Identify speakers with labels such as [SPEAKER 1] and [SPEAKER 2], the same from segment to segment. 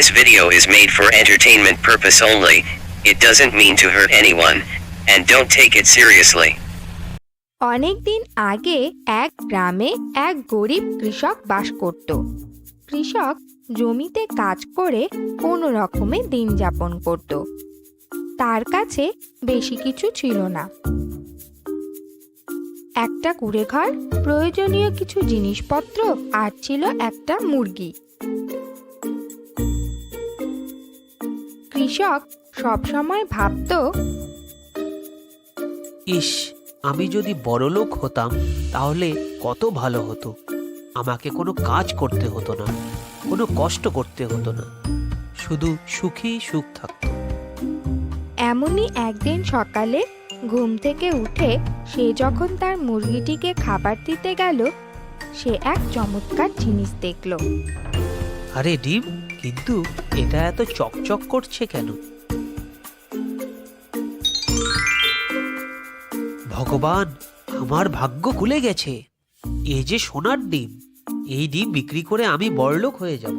[SPEAKER 1] This video is made for entertainment purpose only. It doesn't mean to hurt anyone, and don't take it seriously.
[SPEAKER 2] অনেক দিন আগে এক গ্রামে এক গরিব কৃষক বাস করত। কৃষক জমিতে কাজ করে কোনো রকমে দিন যাপন করত। তার কাছে বেশি কিছু ছিল না। একটা কুঁড়েঘর, প্রয়োজনীয় কিছু জিনিসপত্র আর ছিল একটা মুরগি। কৃষক সবসময় ভাবত,
[SPEAKER 3] ইস, আমি যদি বড়লোক হতাম তাহলে কত ভালো হতো। আমাকে কোনো কাজ করতে হতো না, কোনো কষ্ট করতে হতো না, শুধু সুখী সুখ থাকতো।
[SPEAKER 2] এমনই একদিন সকালে ঘুম থেকে উঠে সে যখন তার মুরগিটিকে খাবার দিতে গেল, সে এক চমৎকার জিনিস দেখল।
[SPEAKER 3] আরে ডিম, কিন্তু এটা এত চকচক করছে কেন? ভগবান, আমার ভাগ্য খুলে গেছে। এই যে সোনার ডিম, এই ডিম বিক্রি করে আমি বড়লোক হয়ে যাব।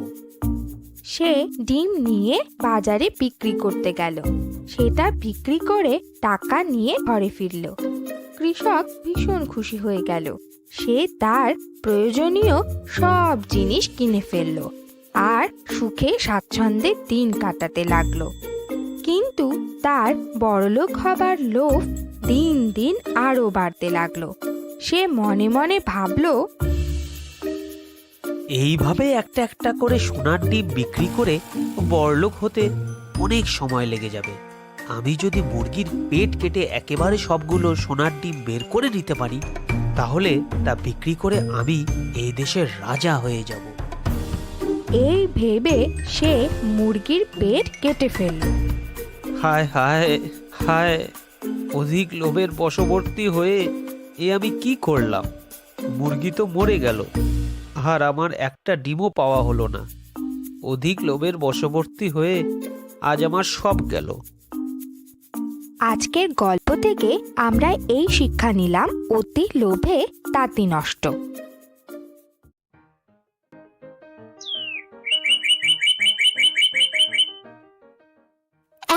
[SPEAKER 2] সে ডিম নিয়ে বাজারে বিক্রি করতে গেল। সেটা বিক্রি করে টাকা নিয়ে ঘরে ফিরল। কৃষক ভীষণ খুশি হয়ে গেল। সে তার প্রয়োজনীয় সব জিনিস কিনে ফেলল আর সুখে স্বাচ্ছন্দ্যে দিন কাটাতে লাগলো। কিন্তু তার বড়লোক হবার লোভ দিন দিন আরো বাড়তে লাগলো। সে মনে মনে ভাবল,
[SPEAKER 3] এইভাবে একটা একটা করে সোনার ডিম বিক্রি করে বড়লোক হতে অনেক সময় লেগে যাবে। আমি যদি মুরগির পেট কেটে একেবারে সবগুলো সোনার ডিম বের করে নিতে পারি, তাহলে তা বিক্রি করে আমি এই দেশের রাজা হয়ে যাব।
[SPEAKER 2] এই ভেবে সে মুরগির পেট কেটে ফেলল।
[SPEAKER 3] হায় হায় হায়, অধিক লোভের বশবর্তী হয়ে আমি কি করলাম? মুরগি তো মরে গেল, আর আমার একটা ডিমও পাওয়া হলো না। অধিক লোভের বশবর্তী হয়ে আজ আমার সব গেল।
[SPEAKER 2] আজকের গল্প থেকে আমরা এই শিক্ষা নিলাম, অতি লোভে তাঁতি নষ্ট।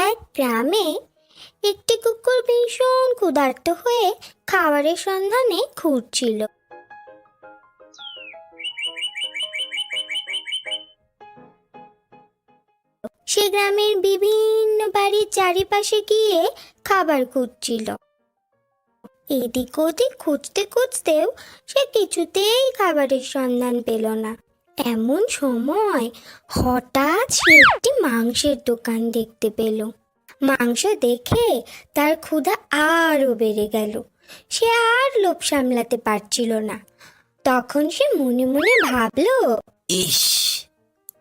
[SPEAKER 4] এক গ্রামে একটি কুকুর ভীষণ ক্ষুধার্ত হয়ে খাবারের সন্ধানে ঘুরছিল। সে গ্রামের বিভিন্ন বাড়ির চারিপাশে গিয়ে খাবার খুঁজছিল। এদিক ওদিক খুঁজতে খুঁজতেও সে কিছুতেই খাবারের সন্ধান পেল না। এমন সময় হঠাৎ সে একটি মাংসের দোকান দেখতে পেল। মাংস দেখে তার ক্ষুধা আরো বেড়ে গেল। সে আর লোভ সামলাতে পারছিল না। তখন সে মনে মনে ভাবল,
[SPEAKER 5] ইস,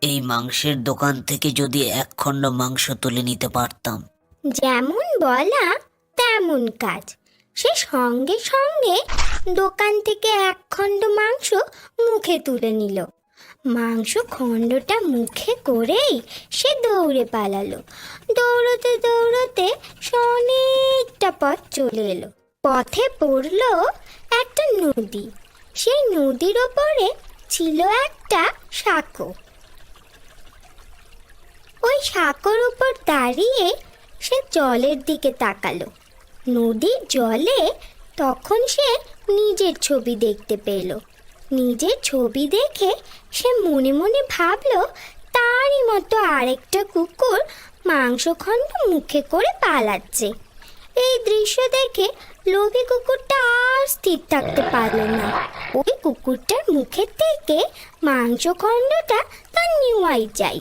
[SPEAKER 5] এই মাংসের দোকান থেকে যদি এক খণ্ড মাংস তুলে নিতে পারতাম।
[SPEAKER 4] যেমন বলা তেমন কাজ। সে সঙ্গে সঙ্গে দোকান থেকে এক খণ্ড মাংস মুখে তুলে নিল। মাংস খণ্ডটা মুখে করেই সে দৌড়ে পালালো। দৌড়তে দৌড়তে সে অনেকটা পথ চলে এলো। পথে পড়ল একটা নদী। সেই নদীর ওপরে ছিল একটা সাঁকো। ওই সাঁকোর উপর দাঁড়িয়ে সে জলের দিকে তাকালো। নদীর জলে তখন সে নিজের ছবি দেখতে পেল। নিজের ছবি দেখে সে মনে মনে ভাবলো, তারই মতো আরেকটা কুকুর মাংসখণ্ড মুখে করে পালাচ্ছে। এই দৃশ্য দেখে লোভী কুকুরটা আর স্থির থাকতে পারল না। ওই কুকুরটার মুখের থেকে মাংসখণ্ডটা তার নেওয়াই চাই।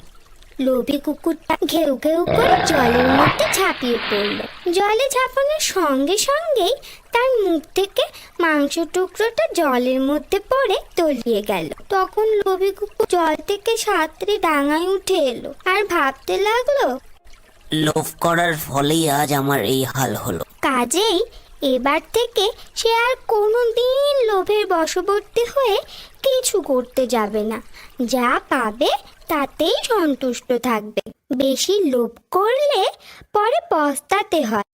[SPEAKER 4] লোভী কুকুরটা ঘেউ ঘেউ করে জলের মধ্যে ঝাঁপিয়ে পড়ল। জলে ঝাঁপানোর সঙ্গে সঙ্গেই তার মুখ থেকে মাংস টুকরোটা জলের মধ্যে পড়ে তলিয়ে গেল। তখন লোভী কুকুর জল থেকে সাঁতরে ডাঙায় উঠে এলো আর ভাবতে লাগলো,
[SPEAKER 5] লোভ করার ফলেই আজ আমার এই হাল হলো।
[SPEAKER 4] কাজেই এবার থেকে সে আর কোনোদিন লোভের বশবর্তী হয়ে কিছু করতে যাবে না। যা পাবে তাতেই সন্তুষ্ট থাকবে। বেশি লোভ করলে পরে পস্তাতে হয়।